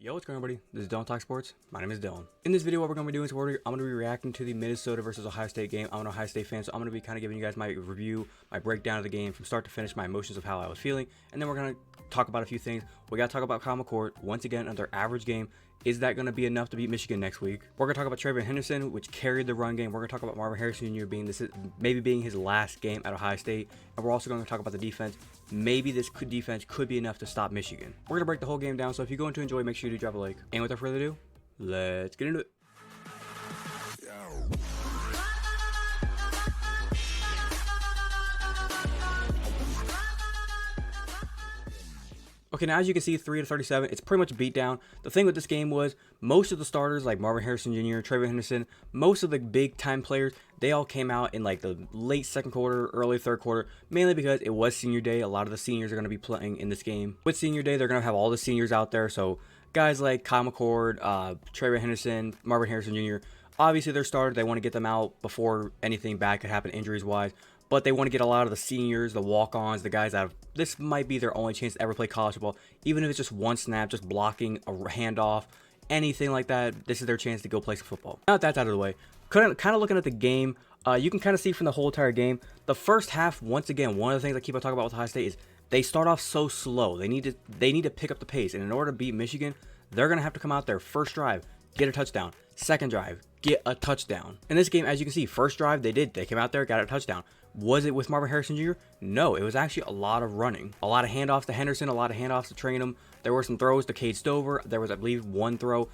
Yo, what's going on, everybody? This is Dylan Talk Sports. My name is Dylan. In this video, what we're going to be doing is I'm going to be reacting to the Minnesota versus Ohio State game. I'm an Ohio State fan, so I'm going to be kind of giving you guys my review, my breakdown of the game from start to finish, my emotions of how I was feeling, and then we're going to talk about a few things. We got to talk about Kyle McCord. Once again, another average game. Is that going to be enough to beat Michigan next week? We're going to talk about TreVeyon Henderson, which carried the run game. We're going to talk about Marvin Harrison Jr. maybe being his last game at Ohio State. And we're also going to talk about the defense. Maybe this defense could be enough to stop Michigan. We're going to break the whole game down, so if you're going to enjoy, make sure you do drop a like. And without further ado, let's get into it. Okay, now as you can see, 3-37, it's pretty much a beatdown. The thing with this game was most of the starters, like Marvin Harrison Jr., TreVeyon Henderson, most of the big-time players, they all came out in like the late second quarter, early third quarter, mainly because it was senior day. A lot of the seniors are going to be playing in this game. With senior day, they're going to have all the seniors out there, so guys like Kyle McCord, TreVeyon Henderson, Marvin Harrison Jr., obviously they're starters. They want to get them out before anything bad could happen injuries-wise. But they want to get a lot of the seniors, the walk-ons, the guys that this might be their only chance to ever play college football. Even if it's just one snap, just blocking a handoff, anything like that, this is their chance to go play some football. Now that that's out of the way, kind of looking at the game, you can kind of see from the whole entire game, the first half, once again, one of the things I keep on talking about with Ohio State is they start off so slow. They need to pick up the pace. And in order to beat Michigan, they're going to have to come out there first drive, get a touchdown. Second drive, get a touchdown. In this game, as you can see, first drive, they came out there, got a touchdown. Was it with Marvin Harrison Jr.? No, it was actually a lot of running. A lot of handoffs to Henderson, a lot of handoffs to Trainum. There were some throws to Cade Stover. There was, I believe, one throw,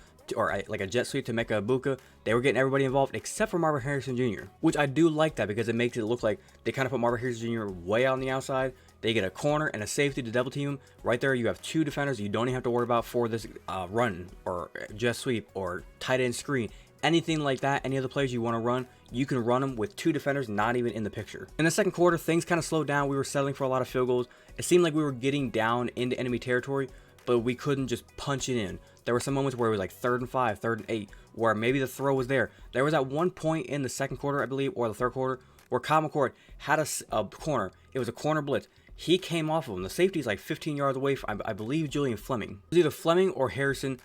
like a jet sweep to Mecca Ibuka. They were getting everybody involved except for Marvin Harrison Jr., which I do like that because it makes it look like they kind of put Marvin Harrison Jr. way out on the outside. They get a corner and a safety to double team him. Right there, you have two defenders you don't even have to worry about for this run or jet sweep or tight end screen. Anything like that, any of the plays you want to run, you can run them with two defenders not even in the picture. In the second quarter, things kind of slowed down. We were settling for a lot of field goals. It seemed like we were getting down into enemy territory, but we couldn't just punch it in. There were some moments where it was like 3rd and 5, 3rd and 8, where maybe the throw was there. There was at one point in the second quarter, I believe, or the third quarter, where Kyle McCord had a corner. It was a corner blitz. He came off of him. The safety is like 15 yards away from, I believe, Julian Fleming. It was either Fleming or Harrison,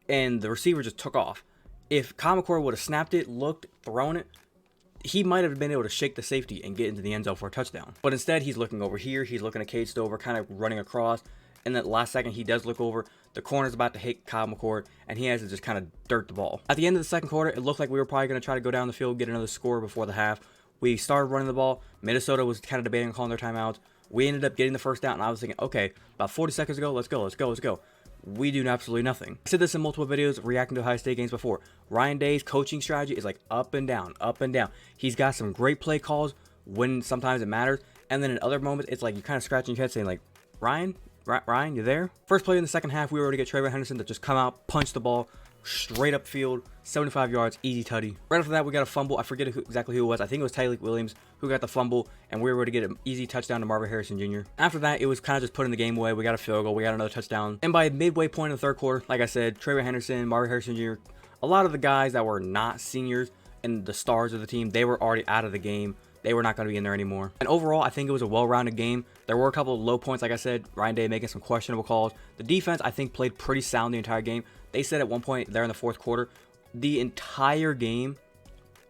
and the receiver just took off. If Kyle McCord would have snapped it, looked, thrown it, he might have been able to shake the safety and get into the end zone for a touchdown. But instead, he's looking over here. He's looking at Cade Stover, kind of running across. And then last second, he does look over. The corner's about to hit Kyle McCord, and he has to just kind of dirt the ball. At the end of the second quarter, it looked like we were probably going to try to go down the field, get another score before the half. We started running the ball. Minnesota was kind of debating on calling their timeouts. We ended up getting the first down, and I was thinking, okay, about 40 seconds ago, let's go. We do absolutely nothing. I said this in multiple videos reacting to Ohio State games before. Ryan Day's coaching strategy is like up and down, up and down. He's got some great play calls when sometimes it matters. And then in other moments, it's like you're kind of scratching your head saying like, Ryan, you there? First play in the second half, we were able to get TreVeyon Henderson to just come out, punch the ball straight up field, 75 yards, easy tutty. Right after that, we got a fumble. I forget exactly who it was. I think it was Tyleik Williams who got the fumble, and we were able to get an easy touchdown to Marvin Harrison Jr. After that, it was kind of just putting the game away. We got a field goal. We got another touchdown. And by midway point in the third quarter, like I said, TreVeyon Henderson, Marvin Harrison Jr., a lot of the guys that were not seniors and the stars of the team, they were already out of the game. They were not going to be in there anymore. And overall, I think it was a well-rounded game. There were a couple of low points, like I said, Ryan Day making some questionable calls. The defense, I think, played pretty sound the entire game. They said at one point there in the fourth quarter, the entire game,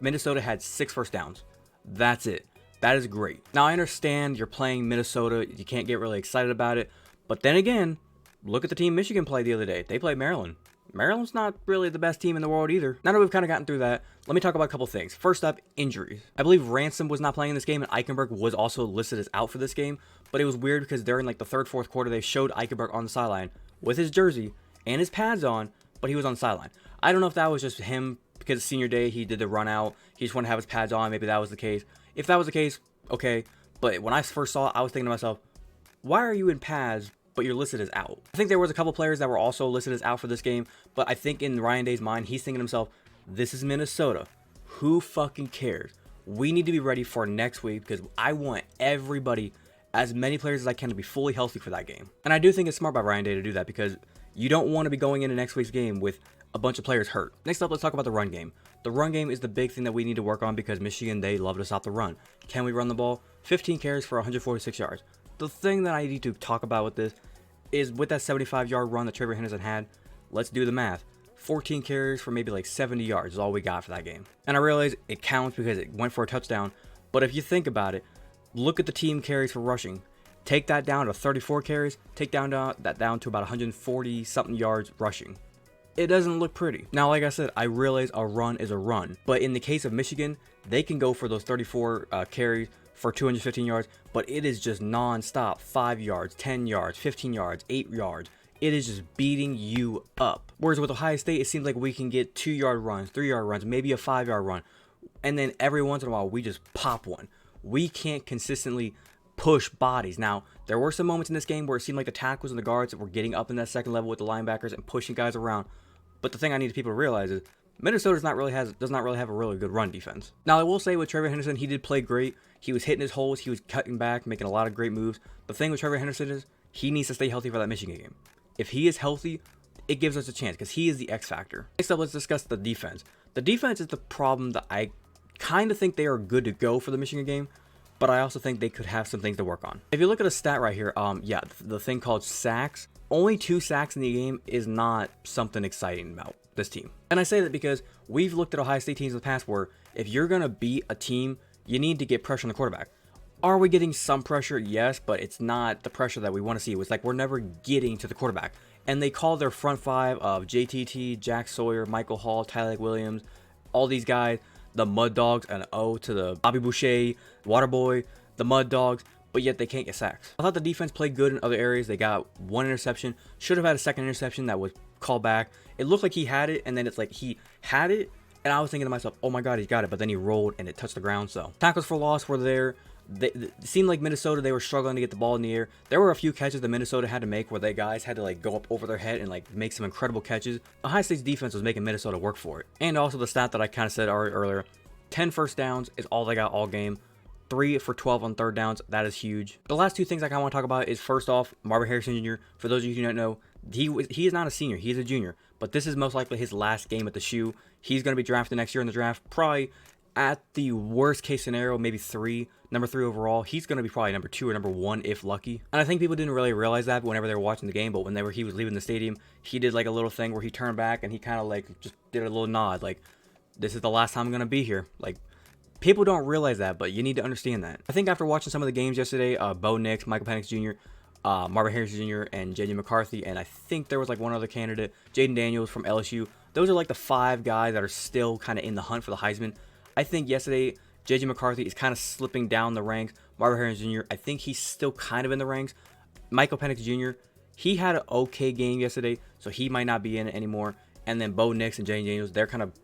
Minnesota had 6 first downs. That's it. That is great. Now, I understand you're playing Minnesota. You can't get really excited about it. But then again, look at the team Michigan played the other day. They played Maryland. Maryland's not really the best team in the world either. Now that we've kind of gotten through that, let me talk about a couple things. First up, injuries. I believe Ransom was not playing in this game, and Eichenberg was also listed as out for this game. But it was weird because during like the third, fourth quarter, they showed Eichenberg on the sideline with his jersey and his pads on, but he was on the sideline. I don't know if that was just him because it's senior day. He did the run out. He just wanted to have his pads on. Maybe that was the case. If that was the case, okay. But when I first saw it, I was thinking to myself, why are you in pads, but you're listed as out? I think there was a couple players that were also listed as out for this game, but I think in Ryan Day's mind, he's thinking to himself, this is Minnesota. Who fucking cares? We need to be ready for next week because I want everybody, as many players as I can, to be fully healthy for that game. And I do think it's smart by Ryan Day to do that because you don't want to be going into next week's game with a bunch of players hurt. Next up, let's talk about the run game. The run game is the big thing that we need to work on because Michigan, they love to stop the run. Can we run the ball? 15 carries for 146 yards. The thing that I need to talk about with this is with that 75-yard run that TreVeyon Henderson had, let's do the math. 14 carries for maybe like 70 yards is all we got for that game. And I realize it counts because it went for a touchdown, but if you think about it, look at the team carries for rushing. Take that down to 34 carries, take that down to about 140 something yards rushing. It doesn't look pretty. Now, like I said, I realize a run is a run, but in the case of Michigan, they can go for those 34 carries for 215 yards, but it is just non-stop 5 yards, 10 yards, 15 yards, 8 yards. It is just beating you up. Whereas with Ohio State, it seems like we can get 2-yard runs, 3-yard runs, maybe a 5-yard run, and then every once in a while we just pop one. We can't consistently push bodies. Now, there were some moments in this game where it seemed like the tackles and the guards were getting up in that second level with the linebackers and pushing guys around. But the thing I need people to realize is Minnesota does not really have a really good run defense. Now, I will say with Trevor Henderson, he did play great. He was hitting his holes. He was cutting back, making a lot of great moves. The thing with Trevor Henderson is he needs to stay healthy for that Michigan game. If he is healthy, it gives us a chance because he is the X factor. Next up, let's discuss the defense. The defense is the problem that I kind of think they are good to go for the Michigan game, but I also think they could have some things to work on. If you look at a stat right here, yeah, the thing called sacks, only 2 sacks in the game is not something exciting about this team. And I say that because we've looked at Ohio State teams in the past where if you're going to beat a team, you need to get pressure on the quarterback. Are we getting some pressure? Yes, but it's not the pressure that we want to see. It's like we're never getting to the quarterback. And they call their front five of JTT, Jack Sawyer, Michael Hall, Tyler Williams, all these guys, the Mud Dogs, and O to the Bobby Boucher, Waterboy, the Mud Dogs, but yet they can't get sacks. I thought the defense played good in other areas. They got 1 interception. Should have had a second interception that was called back. It looked like he had it, and then it's like he had it, and I was thinking to myself, oh my God, he's got it, but then he rolled and it touched the ground. So tackles for loss were there. It seemed like Minnesota, they were struggling to get the ball in the air. There were a few catches that Minnesota had to make where they guys had to like go up over their head and like make some incredible catches. Ohio State's defense was making Minnesota work for it. And also the stat that I kind of said earlier, 10 first downs is all they got all game. 3 for 12 on third downs. That is huge. The last 2 things I kind of want to talk about is first off, Marvin Harrison Jr. For those of you who don't know, he is not a senior. He is a junior. But this is most likely his last game at the shoe. He's going to be drafted next year in the draft. Probably at the worst case scenario, maybe number 3 overall. He's going to be probably number 2 or number 1 if lucky. And I think people didn't really realize that whenever they were watching the game. But whenever he was leaving the stadium, he did like a little thing where he turned back and he kind of like just did a little nod. Like, this is the last time I'm going to be here. Like, people don't realize that, but you need to understand that. I think after watching some of the games yesterday, Bo Nix, Michael Penix Jr., Marvin Harrison Jr., and J.J. McCarthy, and I think there was like one other candidate, Jaden Daniels from LSU. Those are like the 5 guys that are still kind of in the hunt for the Heisman. I think yesterday, J.J. McCarthy is kind of slipping down the ranks. Marvin Harrison Jr., I think he's still kind of in the ranks. Michael Penix Jr., he had an okay game yesterday, so he might not be in it anymore. And then Bo Nix and Jaden Daniels,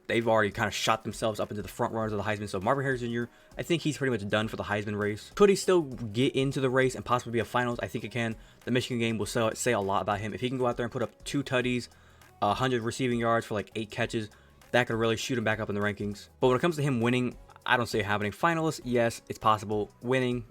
they've already kind of shot themselves up into the front runners of the Heisman. So Marvin Harrison Jr., I think he's pretty much done for the Heisman race. Could he still get into the race and possibly be a finals? I think he can. The Michigan game will say a lot about him. If he can go out there and put up 2 tutties, 100 receiving yards for like 8 catches, that could really shoot him back up in the rankings. But when it comes to him winning, I don't see it happening. Finalists, yes, it's possible. Winning,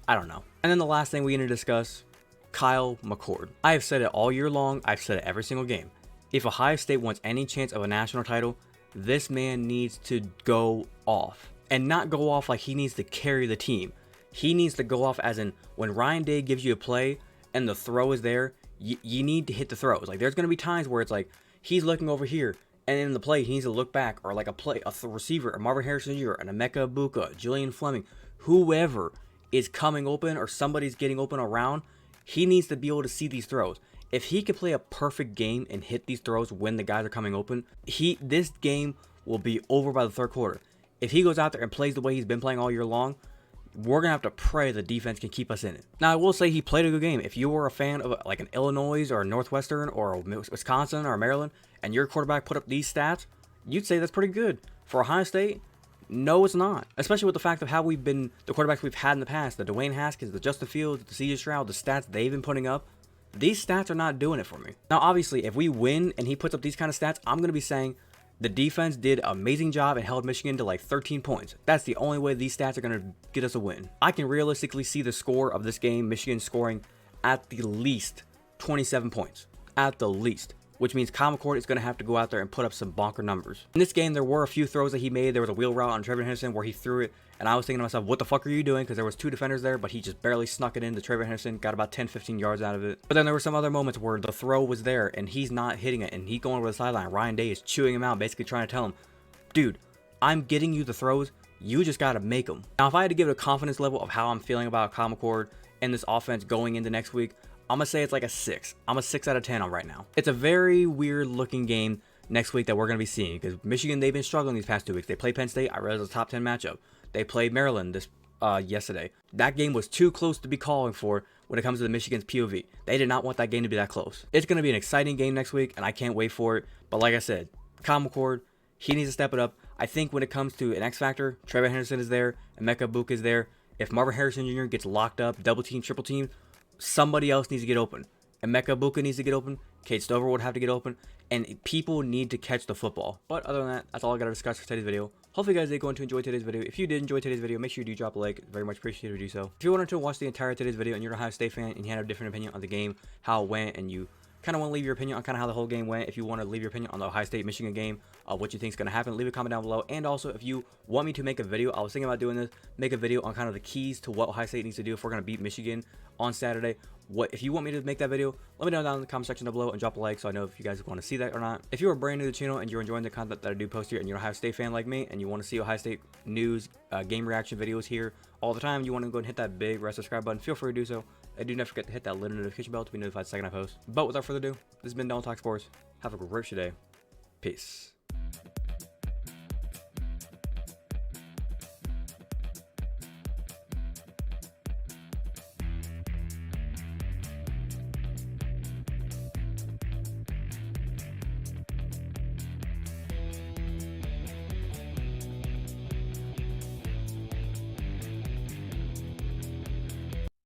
I don't know. And then the last thing we need to discuss, Kyle McCord. I have said it all year long. I've said it every single game. If Ohio State wants any chance of a national title, this man needs to go off. And not go off like he needs to carry the team. He needs to go off as in when Ryan Day gives you a play and the throw is there, you need to hit the throws. Like there's going to be times where it's like he's looking over here and in the play he needs to look back, or like a receiver, a Marvin Harrison Jr., an Emeka Egbuka, Julian Fleming, whoever is coming open or somebody's getting open around, he needs to be able to see these throws. If he can play a perfect game and hit these throws when the guys are coming open, this game will be over by the third quarter. If he goes out there and plays the way he's been playing all year long, we're going to have to pray the defense can keep us in it. Now, I will say he played a good game. If you were a fan of like an Illinois or a Northwestern or a Wisconsin or a Maryland, and your quarterback put up these stats, you'd say that's pretty good. For Ohio State, no, it's not. Especially with the fact of how the quarterbacks we've had in the past, the Dwayne Haskins, the Justin Fields, the C.J. Stroud, the stats they've been putting up. These stats are not doing it for me. Now, obviously, if we win and he puts up these kind of stats, I'm going to be saying the defense did an amazing job and held Michigan to like 13 points. That's the only way these stats are going to get us a win. I can realistically see the score of this game, Michigan scoring at the least 27 points. At the least. which means Kyle McCord is going to have to go out there and put up some bonker numbers. In this game, there were a few throws that he made. There was a wheel route on Trayvon Henderson where he threw it, and I was thinking to myself, what the fuck are you doing? Because there was 2 defenders there, but he just barely snuck it into Trayvon Henderson, got about 10-15 yards out of it. But then there were some other moments where the throw was there, and he's not hitting it, and he's going over the sideline. Ryan Day is chewing him out, basically trying to tell him, dude, I'm getting you the throws, you just got to make them. Now, if I had to give it a confidence level of how I'm feeling about Kyle McCord and this offense going into next week, I'm going to say it's like a 6. I'm a 6 out of 10 on right now. It's a very weird looking game next week that we're going to be seeing because Michigan, they've been struggling these past 2 weeks. They played Penn State. I realized it was a top 10 matchup. They played Maryland this yesterday. That game was too close to be calling for when it comes to the Michigan's POV. They did not want that game to be that close. It's going to be an exciting game next week, and I can't wait for it. But like I said, Kyle McCord, he needs to step it up. I think when it comes to an X factor, Trayvon Henderson is there, Emeka Egbuka is there. If Marvin Harrison Jr. gets locked up, double team, triple team, somebody else needs to get open. Emeka Egbuka needs to get open. Cade Stover would have to get open. And people need to catch the football. But other than that, that's all I got to discuss for today's video. Hopefully you guys did go to enjoy today's video. If you did enjoy today's video, make sure you do drop a like. Very much appreciated if you do so. If you wanted to watch the entire today's video and you're an Ohio State fan and you had a different opinion on the game, how it went, and you kind of want to leave your opinion on kind of how the whole game went, if you want to leave your opinion on the Ohio State-Michigan game, what you think is going to happen, leave a comment down below. And also, if you want me to make a video, I was thinking about doing this, make a video on kind of the keys to what Ohio State needs to do if we're going to beat Michigan on Saturday. If you want me to make that video, let me know down in the comment section down below and drop a like so I know if you guys want to see that or not. If you are brand new to the channel and you're enjoying the content that I do post here and you're an Ohio State fan like me and you want to see Ohio State news, game reaction videos here all the time, you want to go and hit that big red subscribe button, feel free to do so. And do not forget to hit that little notification bell to be notified the second I post. But without further ado, this has been Don't Talk Sports. Have a great day. Peace.